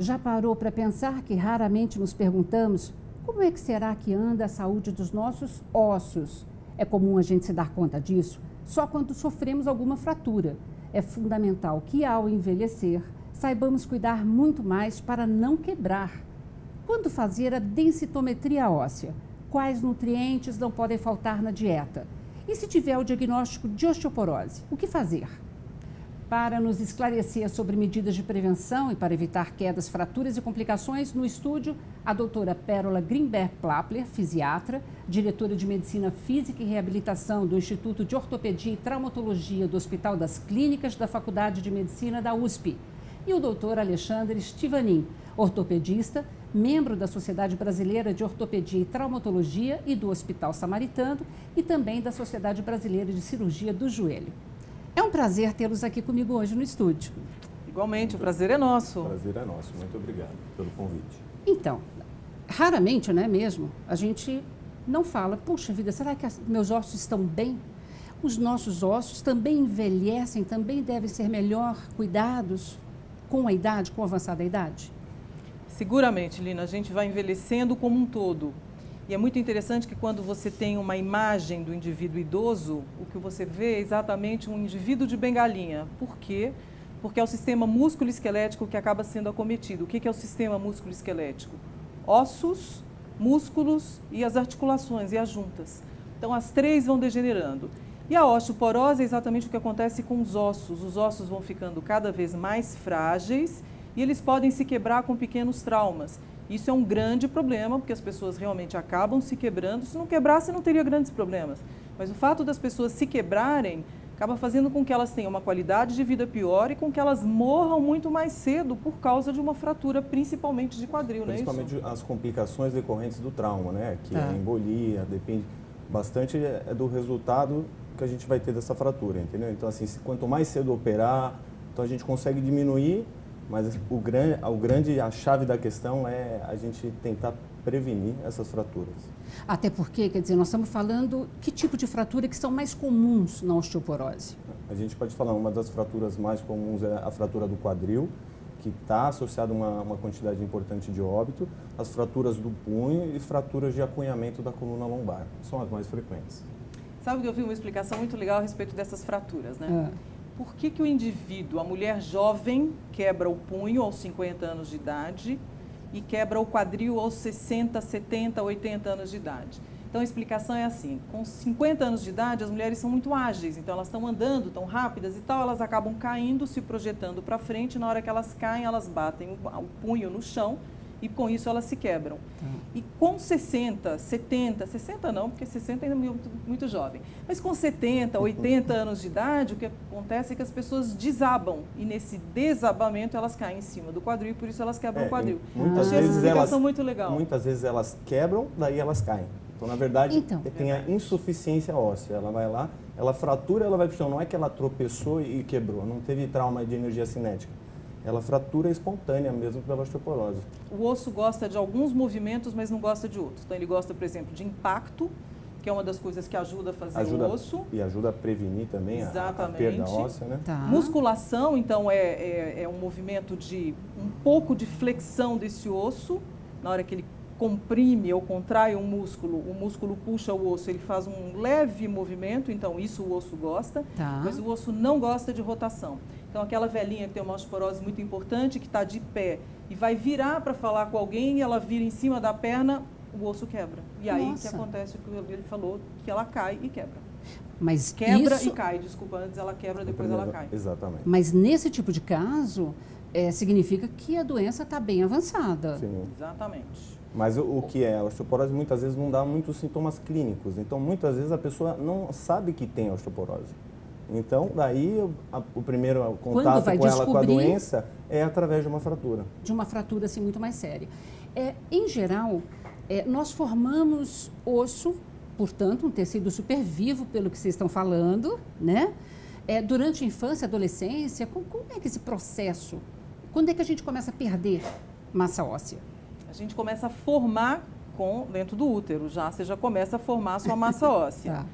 Já parou para pensar que raramente nos perguntamos como é que será que anda a saúde dos nossos ossos? É comum a gente se dar conta disso só quando sofremos alguma fratura. É fundamental que, ao envelhecer, saibamos cuidar muito mais para não quebrar. Quando fazer a densitometria óssea? Quais nutrientes não podem faltar na dieta? E se tiver o diagnóstico de osteoporose, o que fazer? Para nos esclarecer sobre medidas de prevenção e para evitar quedas, fraturas e complicações, no estúdio, a doutora Pérola Grimberg-Plappler, fisiatra, diretora de Medicina Física e Reabilitação do Instituto de Ortopedia e Traumatologia do Hospital das Clínicas da Faculdade de Medicina da USP, e o doutor Alexandre Stivanin, ortopedista, membro da Sociedade Brasileira de Ortopedia e Traumatologia e do Hospital Samaritano e também da Sociedade Brasileira de Cirurgia do Joelho. É um prazer tê-los aqui comigo hoje no estúdio. Igualmente, o prazer é nosso. O prazer é nosso. Muito obrigado pelo convite. Então, raramente, não é mesmo? A gente não fala, puxa vida, será que meus ossos estão bem? Os nossos ossos também envelhecem, também devem ser melhor cuidados com a idade, com a avançada idade? Seguramente, Lina, a gente vai envelhecendo como um todo. E é muito interessante que quando você tem uma imagem do indivíduo idoso, o que você vê é exatamente um indivíduo de bengalinha. Por quê? Porque é o sistema músculo-esquelético que acaba sendo acometido. O que é o sistema músculo-esquelético? Ossos, músculos e as articulações e as juntas. Então, as três vão degenerando. E a osteoporose é exatamente o que acontece com os ossos. Os ossos vão ficando cada vez mais frágeis e eles podem se quebrar com pequenos traumas. Isso é um grande problema, porque as pessoas realmente acabam se quebrando. Se não quebrasse, não teria grandes problemas. Mas o fato das pessoas se quebrarem acaba fazendo com que elas tenham uma qualidade de vida pior e com que elas morram muito mais cedo por causa de uma fratura, principalmente de quadril, não é isso? Principalmente as complicações decorrentes do trauma, né? Que é a embolia, depende bastante do resultado que a gente vai ter dessa fratura, entendeu? Então, assim, quanto mais cedo operar, então a gente consegue diminuir. Mas a chave da questão é a gente tentar prevenir essas fraturas. Até porque, quer dizer, nós estamos falando que tipo de fratura que são mais comuns na osteoporose? A gente pode falar, uma das fraturas mais comuns é a fratura do quadril, que está associada a uma quantidade importante de óbito, as fraturas do punho e fraturas de acunhamento da coluna lombar, são as mais frequentes. Sabe que eu vi uma explicação muito legal a respeito dessas fraturas, né? Por que o indivíduo, a mulher jovem, quebra o punho aos 50 anos de idade e quebra o quadril aos 60, 70, 80 anos de idade? Então, a explicação é assim, com 50 anos de idade, as mulheres são muito ágeis, então elas estão andando, tão rápidas e tal, elas acabam caindo, se projetando para frente, na hora que elas caem, elas batem o punho no chão e com isso elas se quebram. E com 60, 70, 60 não, porque 60 ainda é muito jovem, mas com 70, 80 anos de idade, o que acontece é que as pessoas desabam e nesse desabamento elas caem em cima do quadril e por isso elas quebram o quadril. Muitas Achei essa vezes explicação muito legal. Muitas vezes elas quebram, daí elas caem. Então, na verdade, tem a insuficiência óssea. Ela vai lá, ela fratura, ela vai para o chão. Não é que ela tropeçou e quebrou, não teve trauma de energia cinética. Ela fratura espontânea mesmo pela osteoporose. O osso gosta de alguns movimentos, mas não gosta de outros. Então, ele gosta, por exemplo, de impacto, que é uma das coisas que ajuda a fazer o osso. E ajuda a prevenir também a perda óssea, né? Musculação, então, é um movimento de um pouco de flexão desse osso. Na hora que ele comprime ou contrai o músculo puxa o osso, ele faz um leve movimento, então isso o osso gosta, mas o osso não gosta de rotação. Então, aquela velhinha que tem uma osteoporose muito importante, que está de pé e vai virar para falar com alguém e ela vira em cima da perna, o osso quebra. E aí que acontece o que ele falou, que ela cai e quebra. Mas quebra e cai, desculpa, antes ela quebra, depois ela cai. Exatamente. Mas nesse tipo de caso, significa que a doença está bem avançada. Sim. Exatamente. Mas o que é? A osteoporose muitas vezes não dá muitos sintomas clínicos. Então, muitas vezes a pessoa não sabe que tem osteoporose. Então, daí o primeiro contato com ela, com a doença, é através de uma fratura. De uma fratura, assim, muito mais séria. Em geral, nós formamos osso, portanto, um tecido super vivo, pelo que vocês estão falando, né? Durante a infância, adolescência, como é que esse processo, quando é que a gente começa a perder massa óssea? A gente começa a formar dentro do útero, você já começa a formar a sua massa óssea.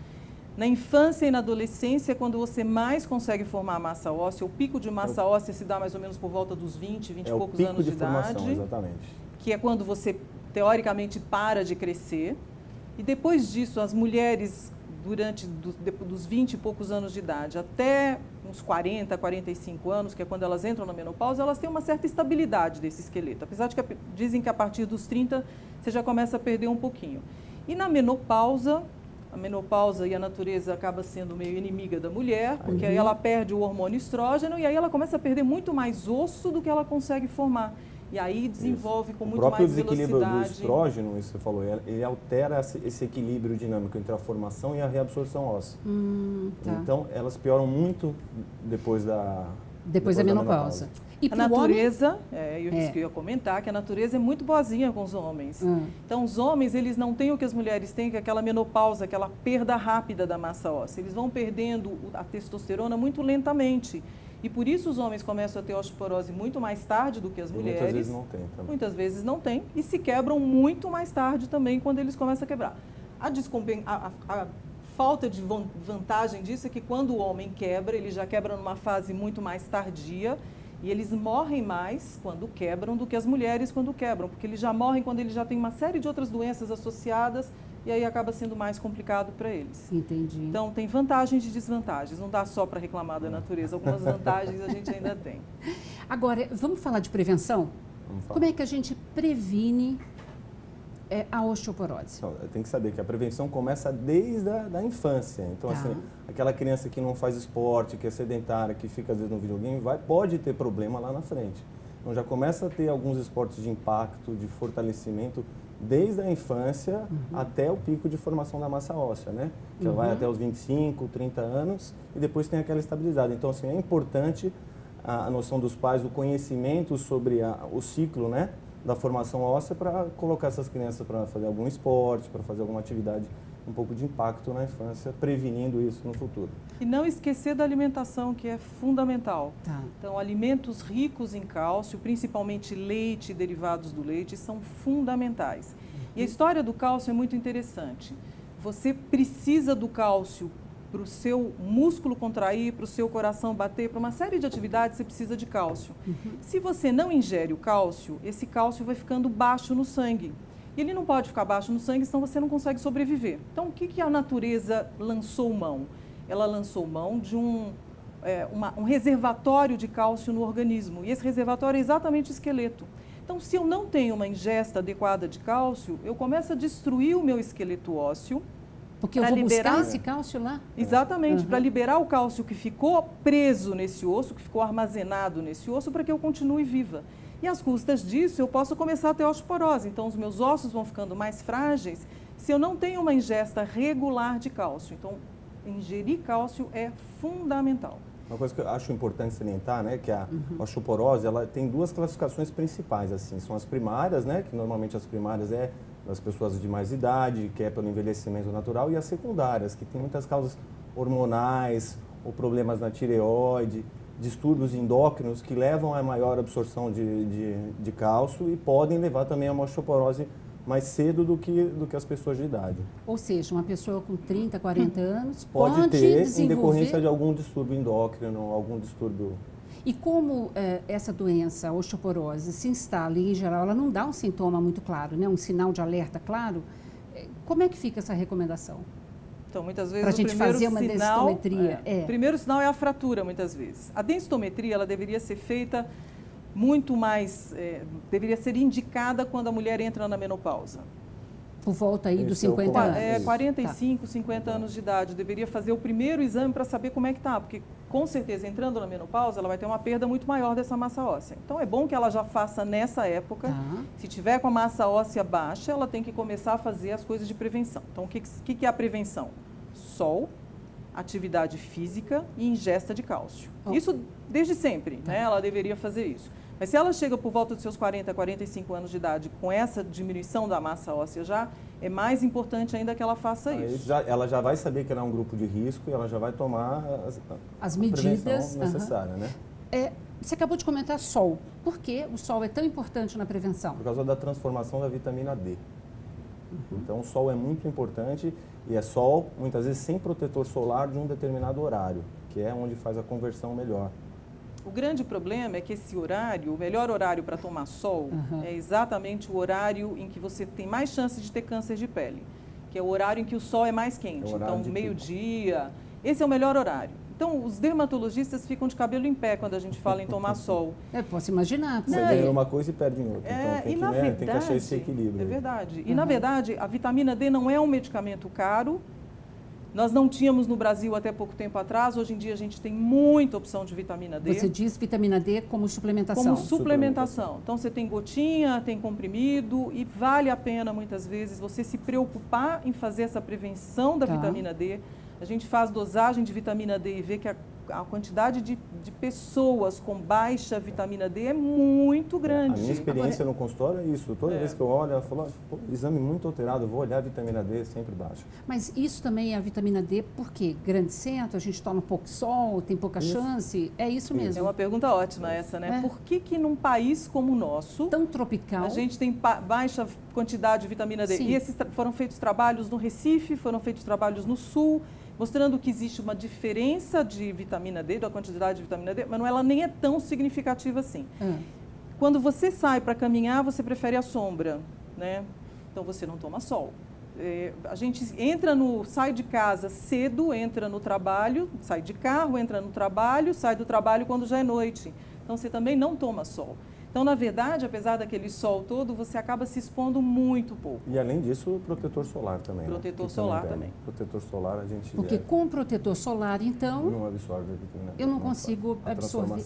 Na infância e na adolescência é quando você mais consegue formar massa óssea. O pico de massa óssea se dá mais ou menos por volta dos 20 e poucos anos de idade. Exatamente. Que é quando você, teoricamente, para de crescer. E depois disso, as mulheres, durante dos 20 e poucos anos de idade até uns 40, 45 anos, que é quando elas entram na menopausa, elas têm uma certa estabilidade desse esqueleto. Apesar de que dizem que a partir dos 30 você já começa a perder um pouquinho. E na menopausa, a menopausa e a natureza acaba sendo meio inimiga da mulher, porque aí ela perde o hormônio estrógeno e aí ela começa a perder muito mais osso do que ela consegue formar. E aí desenvolve com muito mais velocidade. O próprio desequilíbrio do estrógeno, isso você falou, ele altera esse equilíbrio dinâmico entre a formação e a reabsorção óssea. Tá. Então, elas pioram muito depois da menopausa. E a natureza, isso que eu ia comentar, que a natureza é muito boazinha com os homens. Então, os homens, eles não têm o que as mulheres têm, que é aquela menopausa, aquela perda rápida da massa óssea. Eles vão perdendo a testosterona muito lentamente. E por isso os homens começam a ter osteoporose muito mais tarde do que as mulheres. Muitas vezes não tem também. Muitas vezes não tem. E se quebram muito mais tarde também, quando eles começam a quebrar. A falta de vantagem disso é que quando o homem quebra, ele já quebra numa fase muito mais tardia. E eles morrem mais quando quebram do que as mulheres quando quebram. Porque eles já morrem quando eles já têm uma série de outras doenças associadas. E aí acaba sendo mais complicado para eles. Entendi. Então, tem vantagens e desvantagens. Não dá só para reclamar da natureza. Algumas vantagens a gente ainda tem. Agora, vamos falar de prevenção? Vamos falar. Como é que a gente previne a osteoporose? Então, tem que saber que a prevenção começa desde a infância. Então, assim, aquela criança que não faz esporte, que é sedentária, que fica às vezes no videogame, pode ter problema lá na frente. Então, já começa a ter alguns esportes de impacto, de fortalecimento, desde a infância até o pico de formação da massa óssea, né? Que vai até os 25, 30 anos e depois tem aquela estabilidade. Então, assim, é importante a noção dos pais, o conhecimento sobre o ciclo, né? Da formação óssea para colocar essas crianças para fazer algum esporte, para fazer alguma atividade um pouco de impacto na infância, prevenindo isso no futuro. E não esquecer da alimentação, que é fundamental. Tá. Então, alimentos ricos em cálcio, principalmente leite e derivados do leite, são fundamentais. E a história do cálcio é muito interessante. Você precisa do cálcio para o seu músculo contrair, para o seu coração bater, para uma série de atividades você precisa de cálcio. Se você não ingere o cálcio, esse cálcio vai ficando baixo no sangue. E ele não pode ficar baixo no sangue, senão você não consegue sobreviver. Então, o que a natureza lançou mão? Ela lançou mão de um reservatório de cálcio no organismo. E esse reservatório é exatamente o esqueleto. Então, se eu não tenho uma ingesta adequada de cálcio, eu começo a destruir o meu esqueleto ósseo. Porque eu vou buscar esse cálcio lá? Exatamente, para liberar o cálcio que ficou preso nesse osso, que ficou armazenado nesse osso, para que eu continue viva. E às custas disso, eu posso começar a ter osteoporose. Então, os meus ossos vão ficando mais frágeis se eu não tenho uma ingesta regular de cálcio. Então, ingerir cálcio é fundamental. Uma coisa que eu acho importante salientar, né, que a osteoporose, ela tem duas classificações principais, assim, são as primárias, né, que normalmente as primárias é das pessoas de mais idade, que é pelo envelhecimento natural, e as secundárias, que tem muitas causas hormonais, ou problemas na tireoide, distúrbios endócrinos que levam a maior absorção de cálcio e podem levar também a uma osteoporose mais cedo do que as pessoas de idade. Ou seja, uma pessoa com 30, 40 anos pode ter desenvolver... em decorrência de algum distúrbio endócrino, algum distúrbio... E como essa doença, a osteoporose, se instala e, em geral, ela não dá um sintoma muito claro, né? Um sinal de alerta claro, como é que fica essa recomendação? Então, muitas vezes, para a gente fazer uma densitometria. O primeiro sinal é a fratura, muitas vezes. A densitometria, ela deveria ser feita muito mais, deveria ser indicada quando a mulher entra na menopausa. Por volta aí dos 50 anos. 45, 50 anos de idade. Deveria fazer o primeiro exame para saber como é que está, porque com certeza entrando na menopausa ela vai ter uma perda muito maior dessa massa óssea. Então é bom que ela já faça nessa época. Se tiver com a massa óssea baixa, ela tem que começar a fazer as coisas de prevenção. Então o que é a prevenção? Sol, atividade física e ingesta de cálcio. Isso desde sempre, né? Ela deveria fazer isso. Mas se ela chega por volta dos seus 40, 45 anos de idade com essa diminuição da massa óssea já, é mais importante ainda que ela faça isso. Ela já vai saber que ela é um grupo de risco e ela já vai tomar as medidas necessárias, né? Você acabou de comentar sol. Por que o sol é tão importante na prevenção? Por causa da transformação da vitamina D. Então, o sol é muito importante e é sol, muitas vezes, sem protetor solar de um determinado horário, que é onde faz a conversão melhor. O grande problema é que esse horário, o melhor horário para tomar sol, é exatamente o horário em que você tem mais chance de ter câncer de pele, que é o horário em que o sol é mais quente. Então, meio-dia, esse é o melhor horário. Então, os dermatologistas ficam de cabelo em pé quando a gente fala em tomar sol. Posso imaginar. Você ganha uma coisa e perde em outra. Então, tem que achar esse equilíbrio. É verdade. E, na verdade, a vitamina D não é um medicamento caro. Nós não tínhamos no Brasil até pouco tempo atrás. Hoje em dia, a gente tem muita opção de vitamina D. Você diz vitamina D como suplementação? Como suplementação. Então, você tem gotinha, tem comprimido e vale a pena, muitas vezes, você se preocupar em fazer essa prevenção da vitamina D. A gente faz dosagem de vitamina D e vê que a quantidade de pessoas com baixa vitamina D é muito grande. A minha experiência no consultório é isso. Toda vez que eu olho, ela fala, exame muito alterado, eu vou olhar a vitamina D sempre baixa. Mas isso também é a vitamina D, por quê? Grande centro, a gente toma pouco sol, tem pouca chance? É isso mesmo? É uma pergunta ótima essa, né? Por que num país como o nosso, tão tropical, a gente tem baixa quantidade de vitamina D? Sim. E esses foram feitos trabalhos no Recife, foram feitos trabalhos no Sul, mostrando que existe uma diferença de vitamina D, da quantidade de vitamina D, mas ela nem é tão significativa assim. Quando você sai para caminhar, você prefere a sombra, né? Então você não toma sol. A gente sai de casa cedo, entra no trabalho, sai de carro, entra no trabalho, sai do trabalho quando já é noite. Então você também não toma sol. Então, na verdade, apesar daquele sol todo, você acaba se expondo muito pouco. E além disso, protetor solar também. Protetor solar também. Protetor solar a gente... Porque com protetor solar, então... Não absorve a vitamina D. Eu não consigo absorver.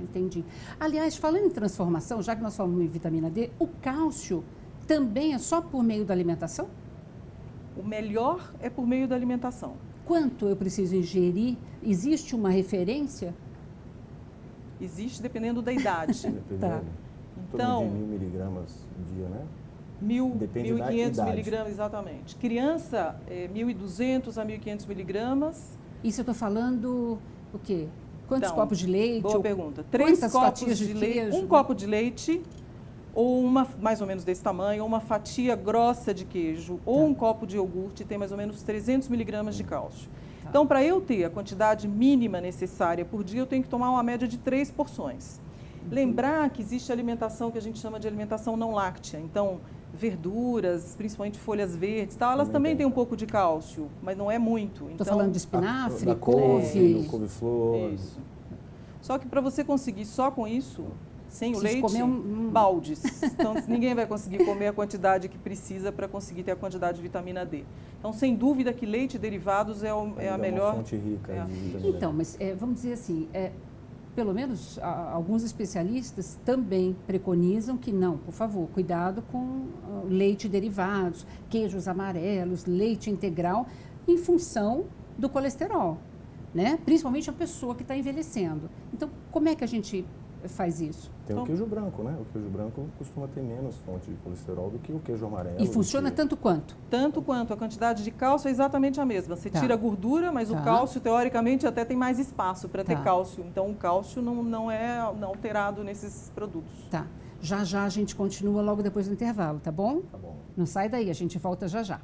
Entendi. Aliás, falando em transformação, já que nós falamos em vitamina D, o cálcio também é só por meio da alimentação? O melhor é por meio da alimentação. Quanto eu preciso ingerir? Existe uma referência? Existe dependendo da idade. Tá. Então, de 1.000 miligramas por dia, né? 1.500 miligramas, exatamente. Criança, 1.200 a 1.500 miligramas. Isso eu estou falando o quê? Quantos copos de leite? Boa pergunta. 3 copos fatias de leite, queijo? um copo de leite, ou uma, mais ou menos desse tamanho, ou uma fatia grossa de queijo, ou um copo de iogurte, tem mais ou menos 300 miligramas de cálcio. Então, para eu ter a quantidade mínima necessária por dia, eu tenho que tomar uma média de 3 porções. Lembrar que existe alimentação que a gente chama de alimentação não láctea. Então, verduras, principalmente folhas verdes, tal, elas também têm um pouco de cálcio, mas não é muito. Estou falando de espinafre, couve, couve-flor. Isso. Só que para você conseguir só com isso, sem o leite, comer baldes. Então, ninguém vai conseguir comer a quantidade que precisa para conseguir ter a quantidade de vitamina D. Então, sem dúvida que leite e derivados é a melhor... É uma fonte rica de vitamina D. Então, mas vamos dizer assim, pelo menos alguns especialistas também preconizam que não, por favor, cuidado com leite e derivados, queijos amarelos, leite integral, em função do colesterol, né? Principalmente a pessoa que está envelhecendo. Então, como é que a gente faz isso? Tem o queijo branco, né? O queijo branco costuma ter menos fonte de colesterol do que o queijo amarelo. E funciona tanto quanto? Tanto quanto. A quantidade de cálcio é exatamente a mesma. Você tira a gordura, mas o cálcio, teoricamente, até tem mais espaço para ter cálcio. Então, o cálcio não é alterado nesses produtos. Tá. Já já a gente continua logo depois do intervalo, tá bom? Tá bom. Não sai daí, a gente volta já já.